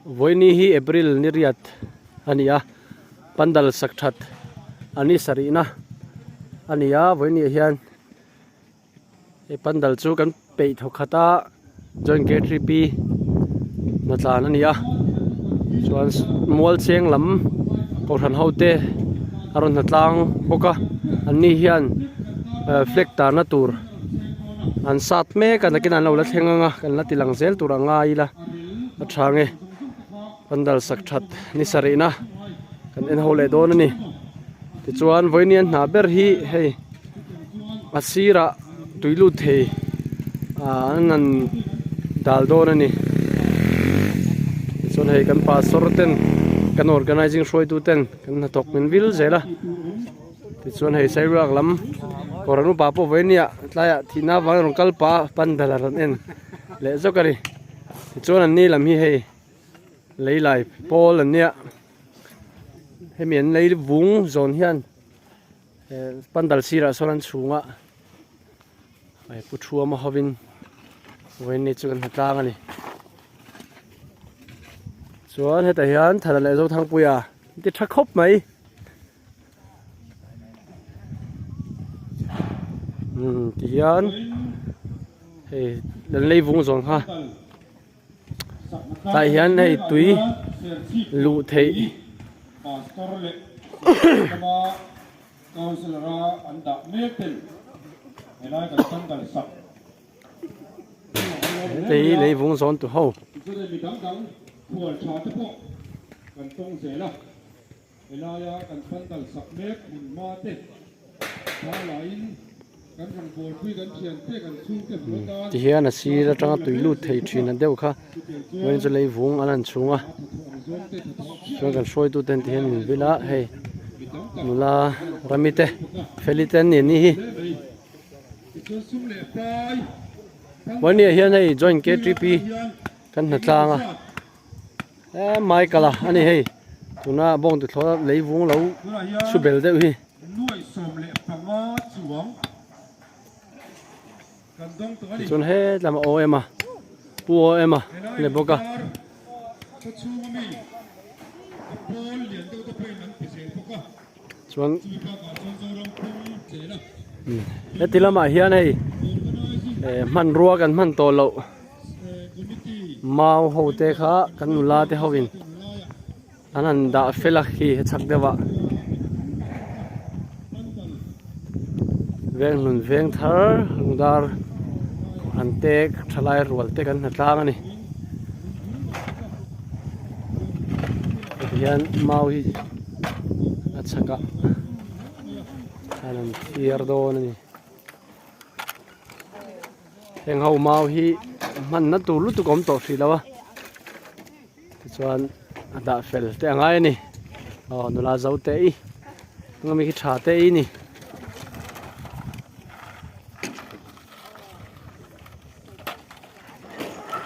voini hi April niriat ania pandal sakthat ani sarina ania voini hian e pandal chu kan pei thokata joint gate pi na tlan ania chuan mual cheng lam ko than hote aron na tlang boka anni hian flag tar na tur an sat me kan kin an lo la thlenganga kan la tilang zel tur anga ila athange pandal sakthat ni sarina kan en hole don ani ti chuan voinian na ber hi hei asira tuilu thei an dal don ani chuan hei kan pastor ten kan organizing hroi tu ten kan na tok min vil zela ti chuan hei sai rak lam koranu pa po voinia tlaya thina wang rong kal pa pandal ran en le zokari ti chuan an ni lam hi hei leilai pol ania hemian lei vung zon hian pandal sira soran chunga ai puthua ma hovin voini chuan hatang ani chuan heta hian thana le zo thang puya ti tha khop mai ti hian hei dan lei vung zon ha tại hian hei tui lu thei đây lấy vùng giòn từ hậu thì hiện là xí ra trong tùy lụt thầy truyền anh đều khá when cho lấy vùng anh ăn xuống à cho cần soi tu tên thì hiện vì là hay là ramite feliten iniวันนี้เฮียนให้ join KTP กันหัดลางอ่ะไม่กะละอันนี้ให้ตัวน่าบ้องติดท้อเลยวุ้งเราชุบเบลเด้อพี่จนให้ลำโอเอ็มอ่ะปูโอเอ็มอ่ะเลยบอกอ่ะส่วนแล้วที่ละมาเฮียนให้มันรัวกันมันโตโลมาโหเตะขากันนุลาเตะเขาวินอันนั้นด่าเฟลักฮีชักเดวะเวงลุนเวงทาร์ลุงดาร์อันเตะทลายรัวเตะกันนัดล่างนี่เฮียนมาฮีอัดชักกะอันนั้นเทียร์โดนนี่เองเขาเมาฮีมันนั่นตัวรู้ตัวกอมตัวสีแล้ววะส่วนดาเฟลแต่ไงนี่อ๋อนุลาเจ้าเตยงั้นมีขี้ชาเตยนี่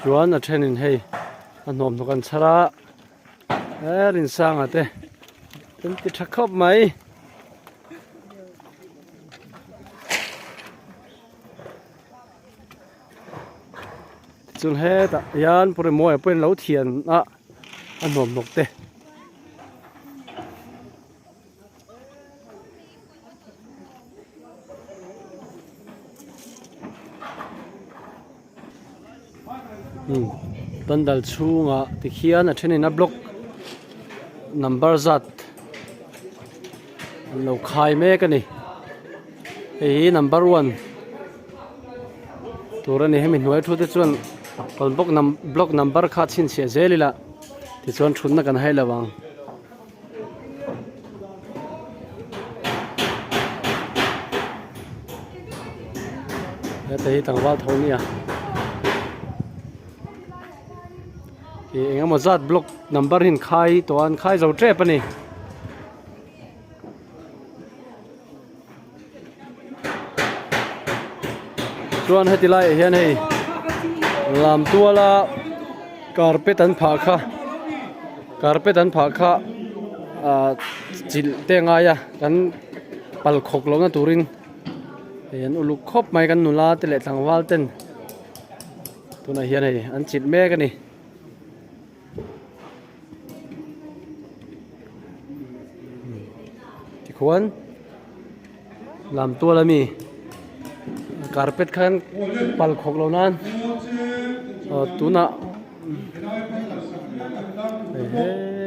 ส่วนอันเช่นนี้ให้อันนอมทุกันชรารินสร้างอะไรเป็นติดชักคบไหมจุนเฮตยานปริมวยเป็นเหลาเทียนอันนมนกเตตันดัลชูงะติเขียนเช่นนี้นับบล็อกนัมเบอร์จัดเราขายเมกันนี่นัมเบอร์วันตัวนี้ให้มันหน่วยทุกที่ส่วนตอนบล็อกนัมเบอร์ขาดชิ้นเสียเจลิละที่ส่วนชุนนักกันให้ระวังแล้วแต่ที่ต่างว่าเท่านี้เองมาจัดบล็อกนัมเบอร์หินขายตัวอันขายเราเจ็บปะนี่ส่วนให้ติไลเห็นให้ลำตัวละการเปตันผาค่ะการเปตันผาค่ะจิลเตงายกันปัลขกลงนะตูรินเห็นอุลุคบไม่กันนุลาเตะทางวาลเต้นตัวไหนเห็นให้อันจิตแม่กันนี่ ขวนลำตัวละมีการเป็ดขันปัลขกเหล่านั้นตุน่ะ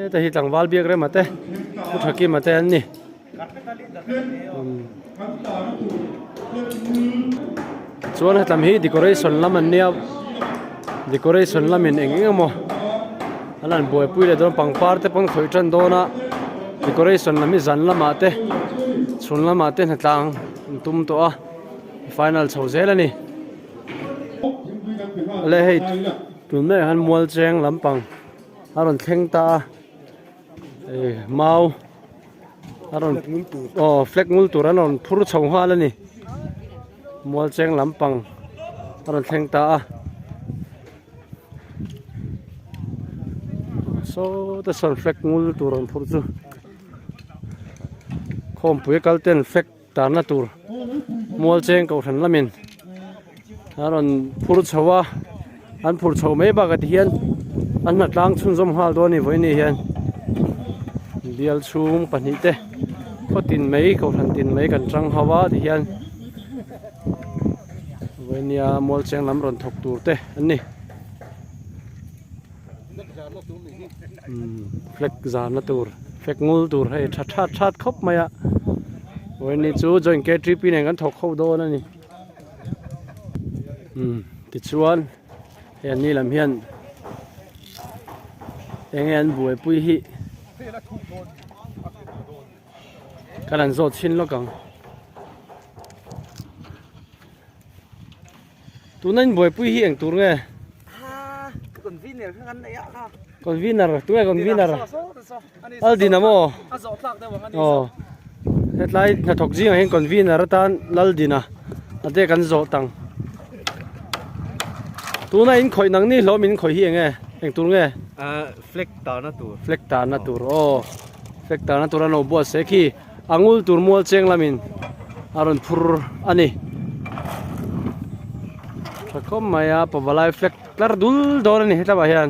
แต่ที่ต่างวาลเบียกเลยมาเต้พุทธกิมาเต้อันนี้ส่วนให้ทำให้ดีกรีส่วนละมันเนี่ยดีกรีส่วนละมันเองก็มั้งอันนั้นบัวปุยเลยโดนปังปาร์เต้ปังถอยจันโดนะดีกรีส่วนละมีจันละมาเต้ส่วนละมาเต้ให้ต่างตุ้มตัวfinal โชว์เสร็จแล้วนี่เลยให้ตุนแม่หันมัวเจงลำปังอารมณ์เข่งตาเมาอารมณ์เฟล็กงูตัวนั้นพูดชงหัวแล้วนี่มัวเจงลำปังอารมณ์เข่งตาโซ่แต่ส่วนเฟล็กงูตัวนั้นพูดจู่คอมปุยกัลเต้นเฟล็กตาหน้าตัวมัวเจงเขาทันละมินอารมณ์พูดชว่าอันพูดชวไม่บ้ากันเฮียนอันนัดล้างชุนสมหาตัวนี้ไว้นี่เฮียนเดียลชุมปนิเตะก็ตินไม่เขาทันตินไม่กันจังฮาวาที่เฮียนไว้นี่มัวเจงลำรอนถกตัวเตะอันนี้เฟล็กจานตัวเฟล็กงูตัวให้ชัดครบไหมอะวันนี้จูจอยเกตริปีเนี่ยกันถกเข้าโดนนี่ติดชวนเห็นนี่ลำเฮียนเองเห็นบัวปุยฮิกันนั่นโซชินแล้วกังตัวนั้นบัวปุยฮิเองตัวไงcòn vin này cái này á còn vin nàoตัวcòn vin nào al di namo hết lại là thọc riêng hay còn vin nào tan lal di na ate kan zo tang tu na in khoi nang ni lo min khoi hi nge eng tur nge fleck ta na tur fleck ta na tur no bo se khi angul tur mol cheng lamin aron phur ani thakom maya pawalai fleck lar dul dor ni heta ba hian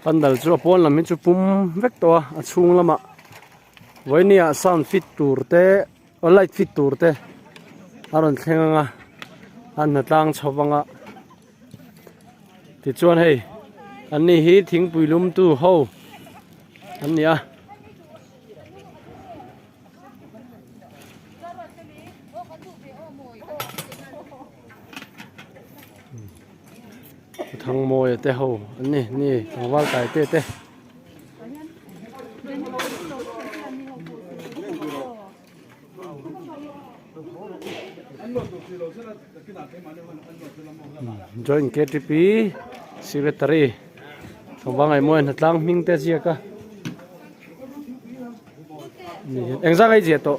pandal chu pon lam chu pum vek to a chung lama voinia sound fit turte light fit turte aron thenga an na tlang chawanga ti chuan hei anni hi thingpuilum tu ho annia thằng mồi tê hồ nè nè thằng vал cài tê tê join KTP secretary thằng vang ngày mồi thật lang minh tê gì cả anh ra cái gì to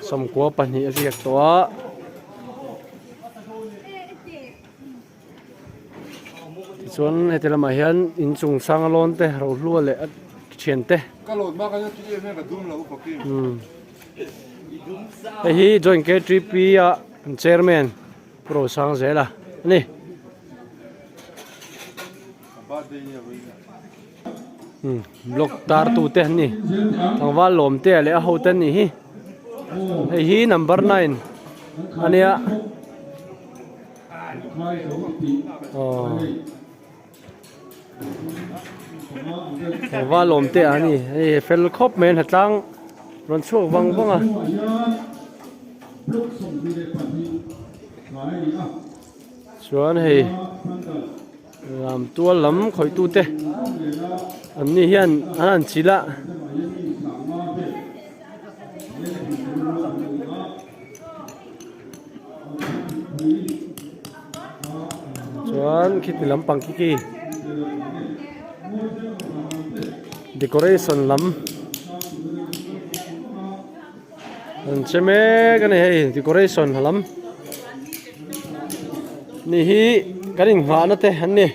som quá pani gì toส่วนไอ้เตลมาเห็นอินจุงสังลอนเตะเราลัวเลยเฉียนเตะก็หลุดมากก็ที่แม่กระดุมเราก็กินไอ้ฮีจอยเกตริปีอะเชอร์แมนโปรสังเสละนี่บล็อกตาร์ตูเตะนี่ทางว่าลมเตะเลยเอาเตะนี่ฮีไอ้ฮีนัมเบอร์9อันนี้ว่าลมเตะนี่เฟลคอปแมนหัดตั้งรอนช่วงวังบ้างอ่ะชวนให้ลำตัวล้ำคอยตู้เตะอันนี้เฮียนอันนั้นชิละชวนคิดถึงลำปังกี้ decoration lam an cheme kan hei decoration lam ni hi karing ha na te han ni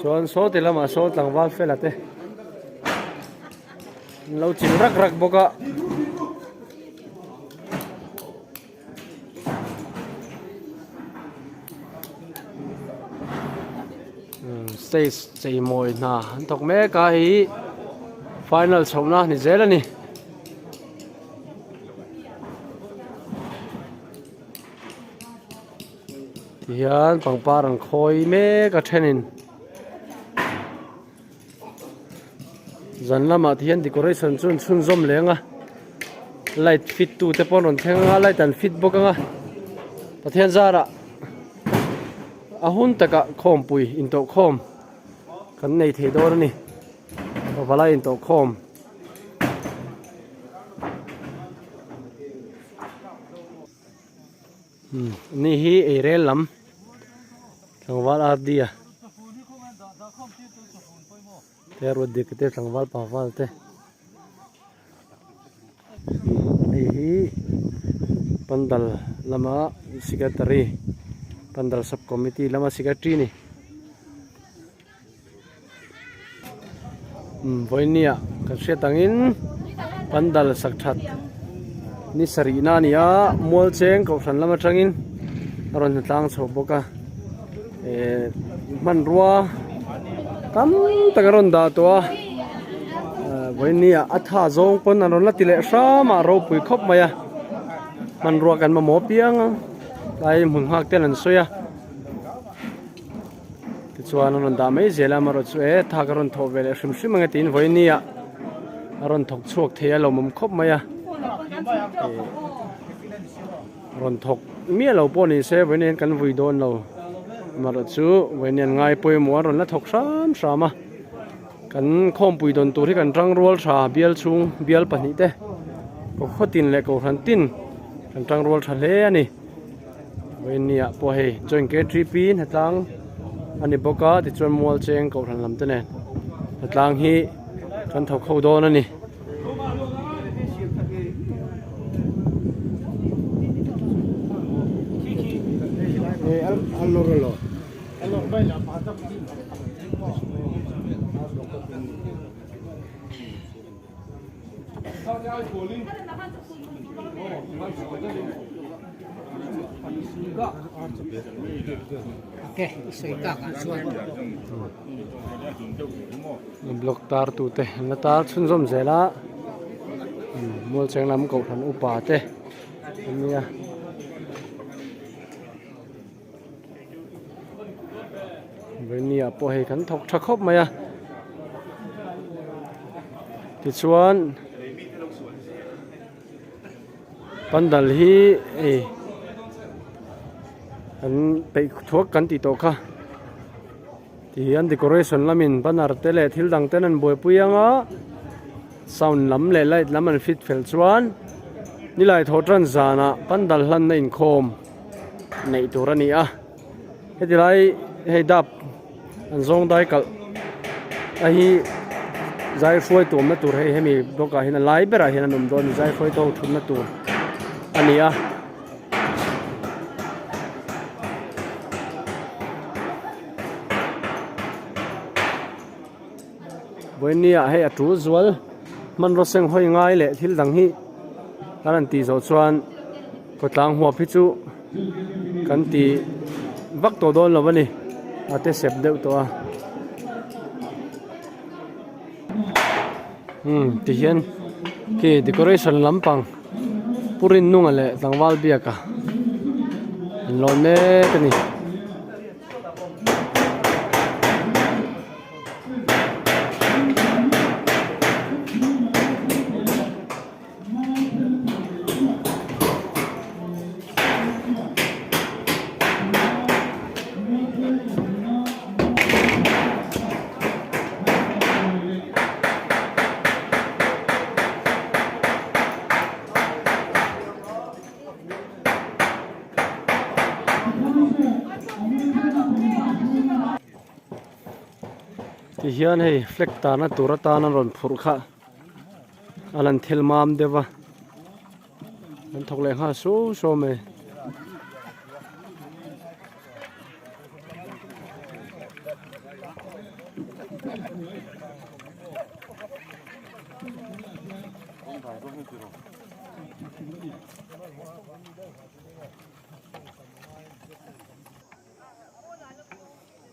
chuan so te lama so tlang wal fel ate lâu chín rắc rắc bốc ạ stage chạy mồi na thọc mẹ cái final sống na thì dễ là nè thì hiện bằng ba rằng khôi mẹ cái trên dần là mà thì hiện decoration chun chun zoom lên à light fit tu te pon on theng a light and fit bốc à ta thiên ra ra a hun taka khom pui into khom kan nei the dor ni vala into khom ni hi ere lam sangwal ardia te ro dik te sangwal pa wal te ni hi pandal lama secretary pandal sub committee lama secretary ni voinia kan se tangin pandal sakthat ni sarina nia mol cheng ko than lama tangin aron tlang chho boka man ruwa tam tagaron da to voinia atha zong pon aron la tile sa ma ro pui khop maya man ruwa kan ma mo piang lai mun hak ten an soya ti chuan aron da mai zela maro chu e tha karon tho vele hrim hrim anga tin voinia aron thok chuak thea lo mum khop maya ron thok mia lo poni se voinen kan vui don lo maro chu voinen ngai poi mo ron la thok sam sama kan khom pui don tur hi kan rang rol tha bial chung bial pani te ko khotin le ko han tin kan rang rol tha le ani voinia po he join ke tri pin hatlang ani boka ti chon mol cheng ko ran lam te ne hatlang hi kan thok kho don ani Oke, suika kan suai. block tar tu te na tar chun zom zela mol cheng lam ko than upa te nia venia po he kan thok tha khop maya ti chuan pandal hi an pe thuak kan ti to kha ti an decoration lamin banar te le thil dang ten an boi puyanga sound lam le light lam an fit fel chuan ni lai thotran zana pandal hlan na in khom nei turani a heti lai hei dap an zong dai kal a hi zai foi tum na tur hei hemi boka hin lai bera hin anum don zai foi to thun na tur ani a voinia hei atu zual man ro seng hoi ngai le thil dang hi kan ti zo chuan ko tlang huwa phi chu kan ti vak to don lo bani ate sep deu to a ti hian ki decoration lampang purin nunga le tlangwal biaka lo ne kani ti hian hei flag ta na tura ta na ron phur kha alan thil mam dewa an thok le ha so me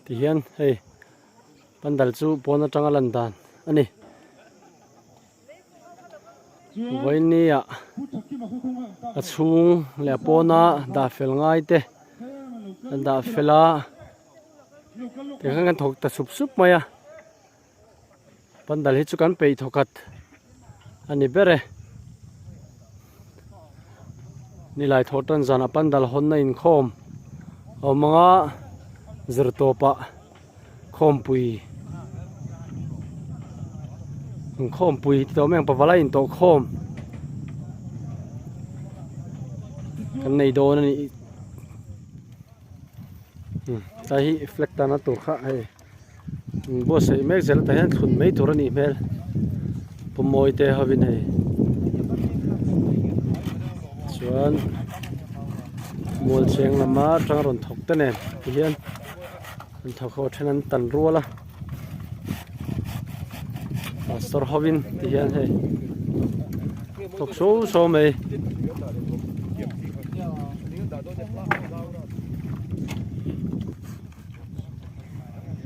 thì hiền hey ban đầu chú bố nó trong lần đàn anh đi với ni à chung lẹ bố nó đã phèn ngay thế đã phèn la thì cái ngân thục ta sụp sụp mày à ban đầu hết chú cán bể thục cắt anh đi bể ni lại thốt tân zana ban đầu hôn na in khom ở mga zertopa khom pui khom pui tao mang pavala in to khom kan nei do ni ta hi flekta na to kha he bo sei mek zel ta hen thun mei tur ani mel pomoi te havin he chuan mol cheng lama tang ron thok te ne hian an thok ho thenan tan ruala pastor hovin ti hian he thok so mei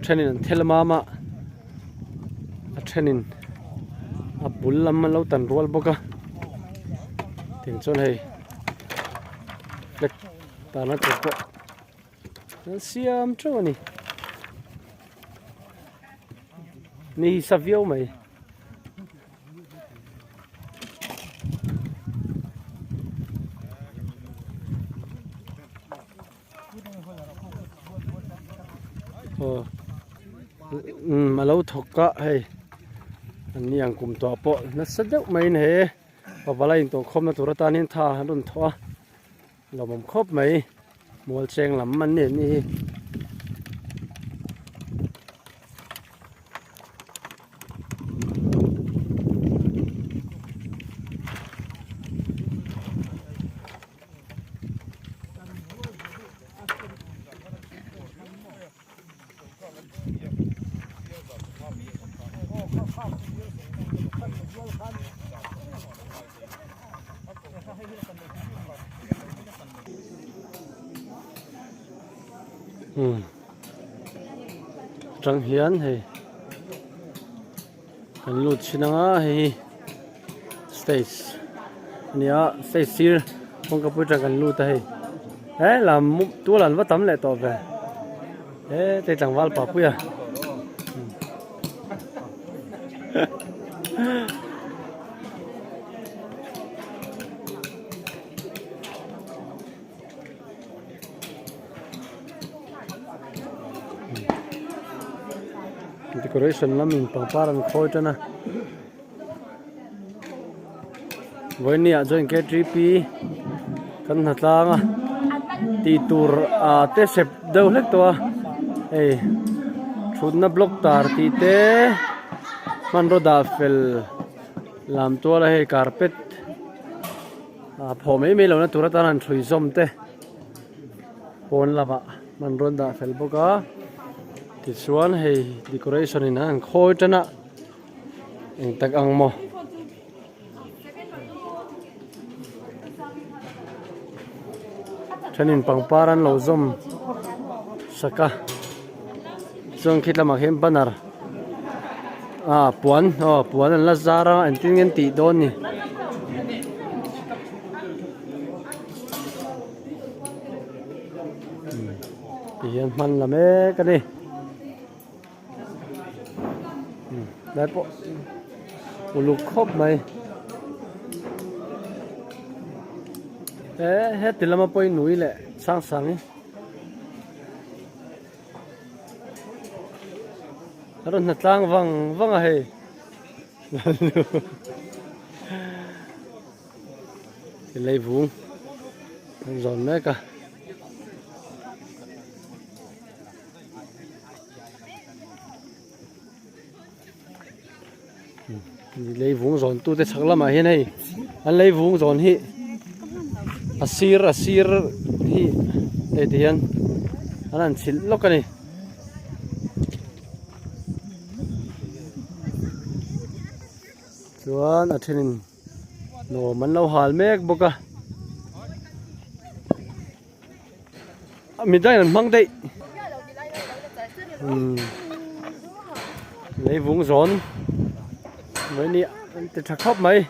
trenin thelmama a trenin a bullam lo tan rual boka ting chon hei lek ta na to po siam cho ni savio mai mà lâu thọc cả hay anh niang cùng tọa bộ nó rất dốc mấy này và vào lại tổ không nó tổ ta nên tha luôn thoa là một khớp mấy mua chèn lắm ăn nè đi trăng hiến hay cái lụt xin ngã hay stage nia stage sir không có bữa trăng cái lụt hay ấy làm tua lần vắt tắm lại tỏ về ấy tay chẳng val bảo bữa decoration lam in pangparan khoi chana voini a join ke tripi kan hatlanga ti tur a te sep deuh hlek to ei thutna block tar ti te man roda fel lam to la he carpet a phomei me lo na turata nan thui zom te pon lava man ronda fel boka thì xuân hay decoration này nó khôi chân ạ tắc ăn mò cho nên bằng paran lâu zoom saka zoom khi làm hem banar puan puan là zara anh tin ngân tỷ đôn nè thì hiện man làm cái này đấy bộ lục khớp mày hết thì làm bơi núi lệ sang sáng ấy rồi nát lang văng à hề thì lấy vuông giòn đấy cả lấy vuông giòn tu te chắc lắm mà hiện nay anh lấy vuông giòn hi asir hi để thì anh ăn chín lóc cái này chuan ở trên no man lo hal mek boka mi dai an mang dei lấy vùng rốn với nị thì thật khóc mấy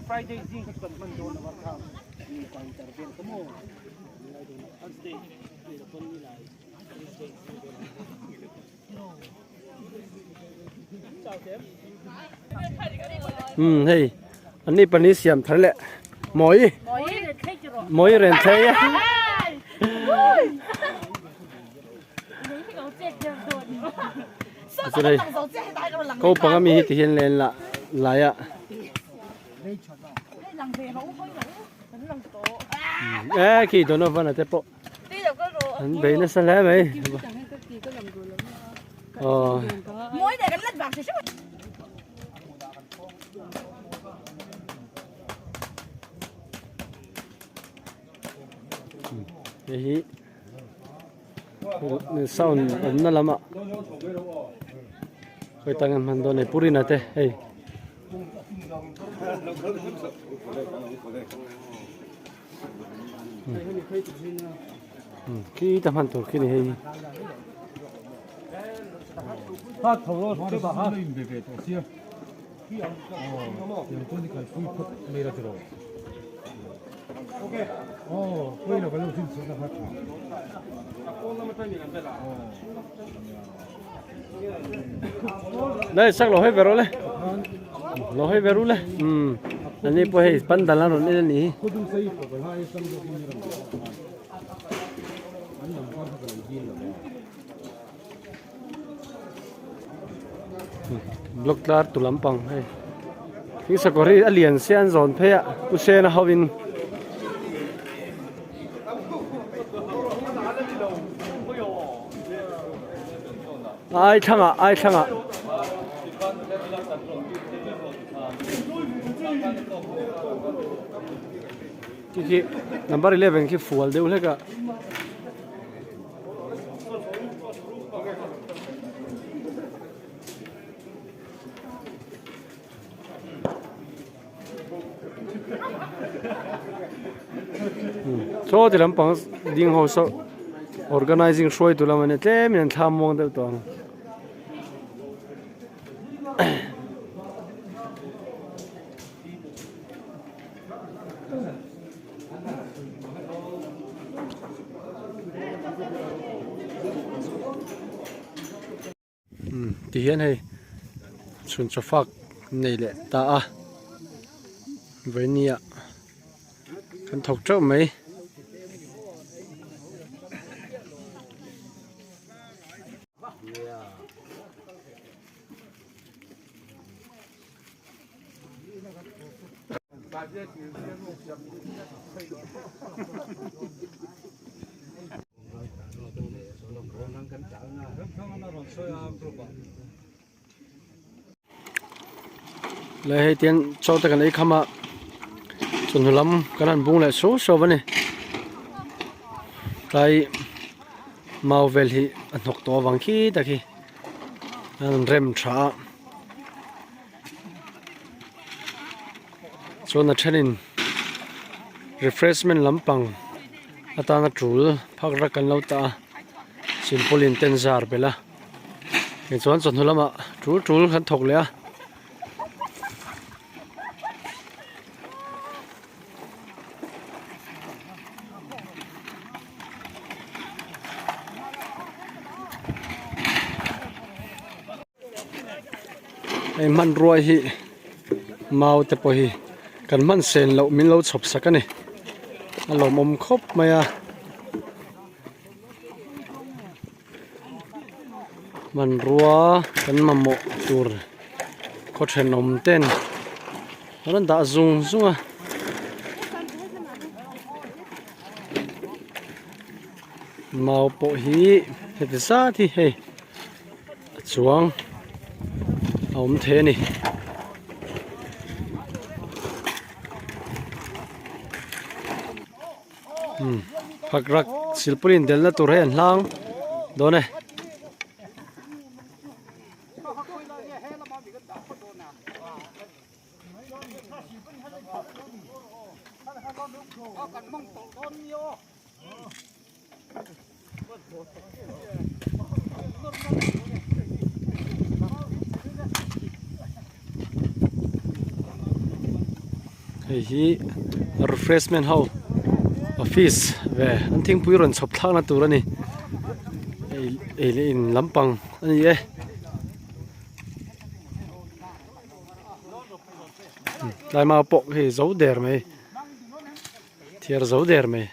Friday zing kan man do na ka ni ka intervene ko mo Thursday ni ko ni lai hey anh đi pani xiêm thật lệ mỗi rèn thấy á đây câu bằng mi thì hiện lên là lại ạ khi đó nó vẫn là tiếp bộ anh bé nó sẽ lấy mấy mỗi ngày cái lật bạc thì đấy sau nó làm ạ cái tăng anh đồ này purina thế hey khi tầm hành tổ khi này hay phát thầu rồi cái bà hát lên về tổ xia yang tôi đi khai phui phật mấy ra rồi ok quay là cái lô tin số là phát đây sắc lỗ hơi về rồi đấy lỗ hơi về rồi đấy anh ấy phải pan đàn rồi nên này cô đừng xây của cái hai trăm đô la anh làm con thật là gì là block dar tu lampang hey ki sakori alien sian zone phe ya tu se na hawin ai thanga ki number 11 ki full deu lega so the lampang ding ho so organizing shoi tu lamane tle min tham mong de to thì hiện hay chuẩn cho phạc này lệ ta với nia cần thọc trâu mấy lấy hay tiền cho ta cái này khăm à chuẩn lắm cái này bung lại số vấn này cái màu về thì học to vàng khí ta khi rem trả cho nó trên refreshment lampang ata na trul phak ra kan lo ta simple in ten zar bela ke chuan lama trul khan thok le a ai man ruai hi mau te po hi kan man sen lo min lo chop sakani alo mom khop maya man rua kan mamo tur ko thenom ten ran da zunga mau po hi he ti sa thi he chuang om the ni phakrak silpurin delna tur he hlang done hi refreshment ho office ve an thing pui ron chhop thlang na tur ani in lampang ani e lai ma po hi zo der mai thiar zo der mai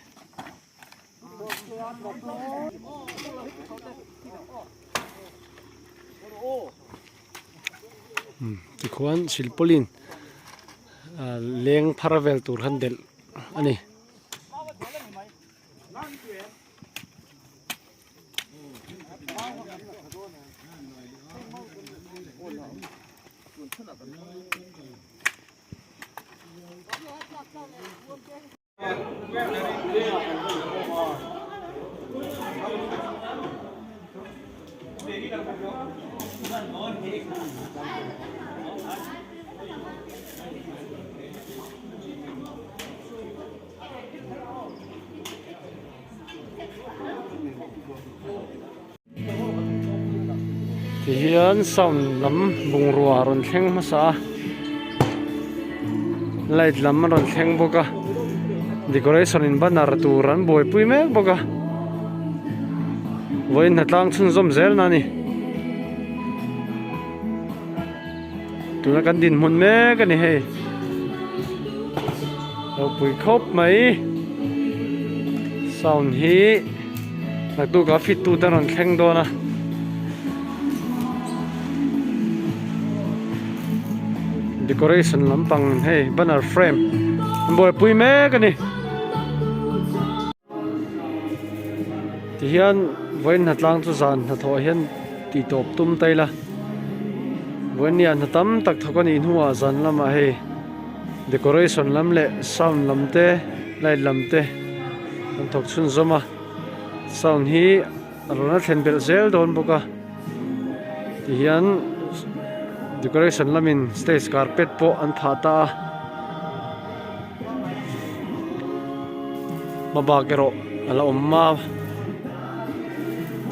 ti khuan silpolin leng pharavel tur handel ani thì hiện sound lắm bùng rùa rồi theng mà sa light lắm rồi theng boka decoration in banner turan boy pui me boka với nát lang chun zom zel nani tụi nó căn din mun me cái này hay pui khop mấy sound hi là tu cả fit tu ta rồi theng đó na decoration lampang hey banner frame boy pui me cái này thì hiện với nát lang tu zan nát thọ hiện ti top tum tay la với nian nát tam tak thọ con in hua zan lama hey decoration lam le sound lam te light lam te an thok chun zoma sound hi rona thlen bel zel don boka thì hiện decoration lamin stage carpet po an phata mabakero ala omma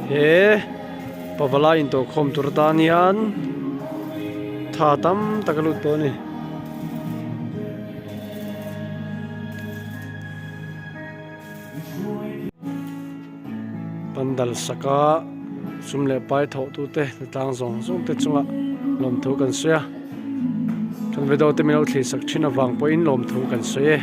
he pavala into khom turtanian thatam takalu to ni pandal saka sumle pai tho tu te tang zong zong te chunga lom thu kan suya kan vedo te mino thli sak thina wang po in lom thu kan suye